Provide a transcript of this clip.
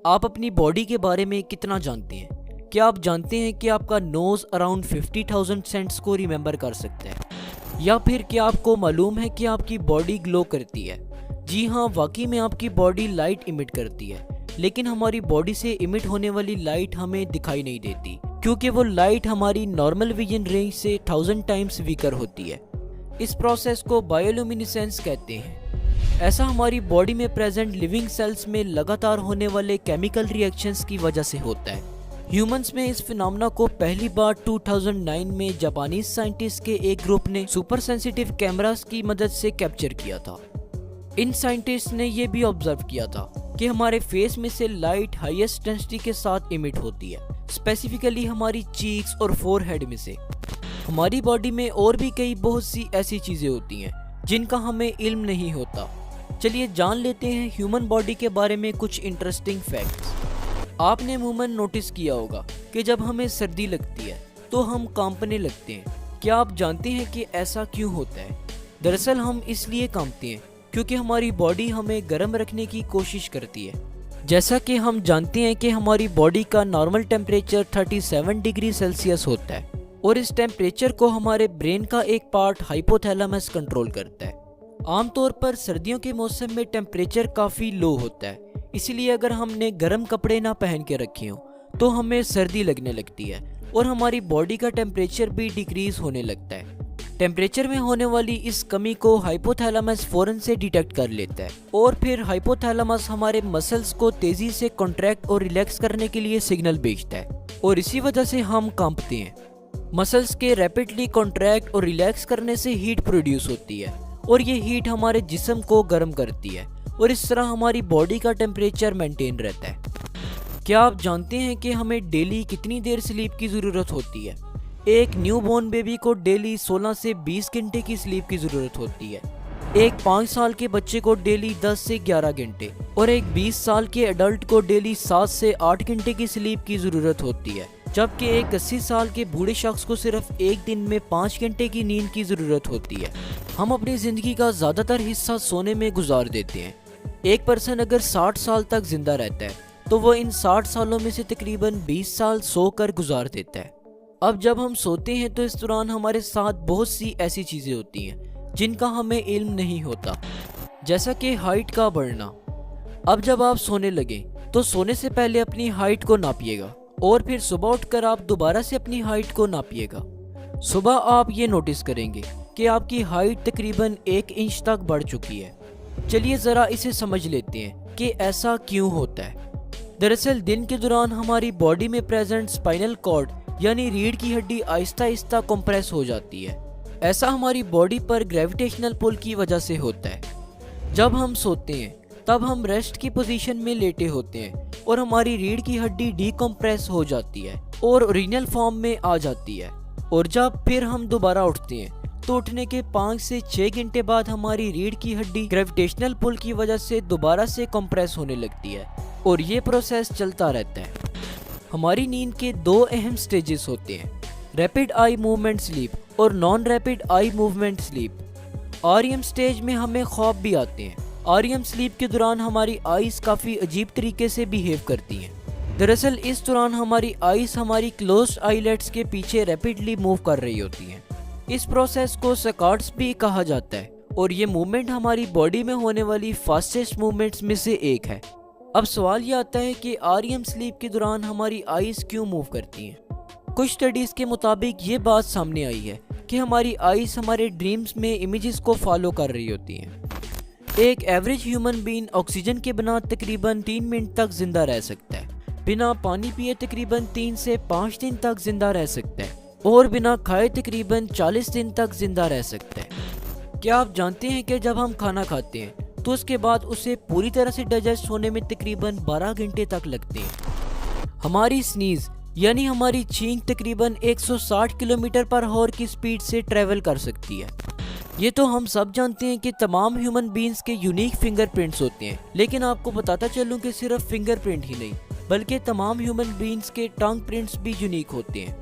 आप अपनी बॉडी के बारे में कितना जानते हैं? क्या आप जानते हैं कि आपका नोज़ अराउंड 50,000 सेंट्स को रिमेंबर कर सकता है? या फिर क्या आपको मालूम है कि आपकी बॉडी ग्लो करती है? जी हाँ, वाकई में आपकी बॉडी लाइट इमिट करती है, लेकिन हमारी बॉडी से इमिट होने वाली लाइट हमें दिखाई नहीं देती, क्योंकि वो लाइट हमारी नॉर्मल विजन रेंज से 1000 टाइम्स वीकर होती है। इस प्रोसेस को बायोल्यूमिनेसेंस कहते हैं। ऐसा हमारी बॉडी में प्रेजेंट लिविंग सेल्स में लगातार होने वाले केमिकल रिएक्शंस की वजह से होता है। ह्यूमंस में इस फिनोमेना को पहली बार 2009 में जापानीज साइंटिस्ट के एक ग्रुप ने सुपर सेंसिटिव कैमरास की मदद से कैप्चर किया था। इन साइंटिस्ट ने यह भी ऑब्जर्व किया था कि हमारे फेस में से लाइट हाईएस्ट डेंसिटी के साथ इमिट होती है, स्पेसिफिकली हमारी चीक्स और फोरहेड में से। हमारी बॉडी में और भी कई बहुत सी ऐसी चीजें होती हैं जिनका हमें इल्म नहीं होता। चलिए जान लेते हैं ह्यूमन बॉडी के बारे में कुछ इंटरेस्टिंग फैक्ट्स। आपने अमूमन नोटिस किया होगा कि जब हमें सर्दी लगती है तो हम कांपने लगते हैं। क्या आप जानते हैं कि ऐसा क्यों होता है? दरअसल हम इसलिए कांपते हैं क्योंकि हमारी बॉडी हमें गर्म रखने की कोशिश करती है। जैसा कि हम जानते हैं कि हमारी बॉडी का नॉर्मल टेम्परेचर 37 डिग्री सेल्सियस होता है और इस टेम्परेचर को हमारे ब्रेन का एक पार्ट हाइपोथैलेमस कंट्रोल करता है। आमतौर पर सर्दियों के मौसम में टेम्परेचर काफ़ी लो होता है, इसलिए अगर हमने गर्म कपड़े ना पहन के रखे हों तो हमें सर्दी लगने लगती है और हमारी बॉडी का टेम्परेचर भी डिक्रीज होने लगता है। टेम्परेचर में होने वाली इस कमी को हाइपोथैलेमस फौरन से डिटेक्ट कर लेता है और फिर हाइपोथैलेमस हमारे मसल्स को तेज़ी से कॉन्ट्रैक्ट और रिलैक्स करने के लिए सिग्नल भेजता है और इसी वजह से हम कांपते हैं। मसल्स के रैपिडली कॉन्ट्रैक्ट और रिलैक्स करने से हीट प्रोड्यूस होती है और ये हीट हमारे जिस्म को गर्म करती है और इस तरह हमारी बॉडी का टेम्परेचर मेंटेन रहता है। क्या आप जानते हैं कि हमें डेली कितनी देर स्लीप की ज़रूरत होती है? एक न्यूबॉर्न बेबी को डेली 16 से 20 घंटे की स्लीप की ज़रूरत होती है। एक 5 साल के बच्चे को डेली 10 से 11 घंटे और एक 20 साल के एडल्ट को डेली 7 से 8 घंटे की स्लीप की ज़रूरत होती है, जबकि एक 80 साल के बूढ़े शख्स को सिर्फ एक दिन में 5 घंटे की नींद की ज़रूरत होती है। हम अपनी ज़िंदगी का ज़्यादातर हिस्सा सोने में गुजार देते हैं। एक पर्सन अगर 60 साल तक जिंदा रहता है तो वो इन 60 सालों में से तकरीबन 20 साल सोकर गुजार देता है। अब जब हम सोते हैं तो इस दौरान हमारे साथ बहुत सी ऐसी चीज़ें होती हैं जिनका हमें इल्म नहीं होता, जैसा कि हाइट का बढ़ना। अब जब आप सोने लगें तो सोने से पहले अपनी हाइट को नापिएगा और फिर सुबह उठकर आप दोबारा से अपनी हाइट को नापिएगा। सुबह आप ये नोटिस करेंगे कि आपकी हाइट तकरीबन 1 इंच तक बढ़ चुकी है। चलिए ज़रा इसे समझ लेते हैं कि ऐसा क्यों होता है। दरअसल दिन के दौरान हमारी बॉडी में प्रेजेंट स्पाइनल कॉर्ड यानी रीढ़ की हड्डी आहिस्ता आहिस्ता कंप्रेस हो जाती है। ऐसा हमारी बॉडी पर ग्रेविटेशनल पुल की वजह से होता है। जब हम सोते हैं तब हम रेस्ट की पोजीशन में लेटे होते हैं और हमारी रीढ़ की हड्डी डीकम्प्रेस हो जाती है और ओरिजिनल फॉर्म में आ जाती है और जब फिर हम दोबारा उठते हैं तो उठने के 5 से 6 घंटे बाद हमारी रीढ़ की हड्डी ग्रेविटेशनल पुल की वजह से दोबारा से कंप्रेस होने लगती है और ये प्रोसेस चलता रहता है। हमारी नींद के 2 अहम स्टेजेस होते हैं, रैपिड आई मूवमेंट स्लीप और non rapid eye movement sleep. REM stage में हमें ख्वाब भी आते हैं। आरईएम स्लीप के दौरान हमारी आईज काफ़ी अजीब तरीके से बिहेव करती हैं। दरअसल इस दौरान हमारी आईज हमारी क्लोज्ड आईलेट्स के पीछे रैपिडली मूव कर रही होती हैं। इस प्रोसेस को सकार्ड्स भी कहा जाता है और ये मूवमेंट हमारी बॉडी में होने वाली फास्टेस्ट मूवमेंट्स में से एक है। अब सवाल ये आता है कि आरईएम स्लीप के दौरान हमारी आईज क्यों मूव करती हैं? कुछ स्टडीज़ के मुताबिक ये बात सामने आई है कि हमारी आईज हमारे ड्रीम्स में इमेजेस को फॉलो कर रही होती हैं। एक एवरेज ह्यूमन बीइंग ऑक्सीजन के बिना तकरीबन 3 मिनट तक जिंदा रह सकता है, बिना पानी पिए तकरीबन 3 से 5 दिन तक जिंदा रह सकता है और बिना खाए तकरीबन 40 दिन तक जिंदा रह सकता है। क्या आप जानते हैं कि जब हम खाना खाते हैं तो उसके बाद उसे पूरी तरह से डाइजेस्ट होने में तकरीबन 12 घंटे तक लगते हैं। हमारी स्नीज यानी हमारी छींक तकरीबन 160 किलोमीटर पर आवर की स्पीड से ट्रेवल कर सकती है। ये तो हम सब जानते हैं कि तमाम ह्यूमन बीइंग्स के यूनिक फिंगरप्रिंट्स होते हैं, लेकिन आपको बताता चलूं कि सिर्फ फिंगरप्रिंट ही नहीं बल्कि तमाम ह्यूमन बीइंग्स के टंग प्रिंट्स भी यूनिक होते हैं।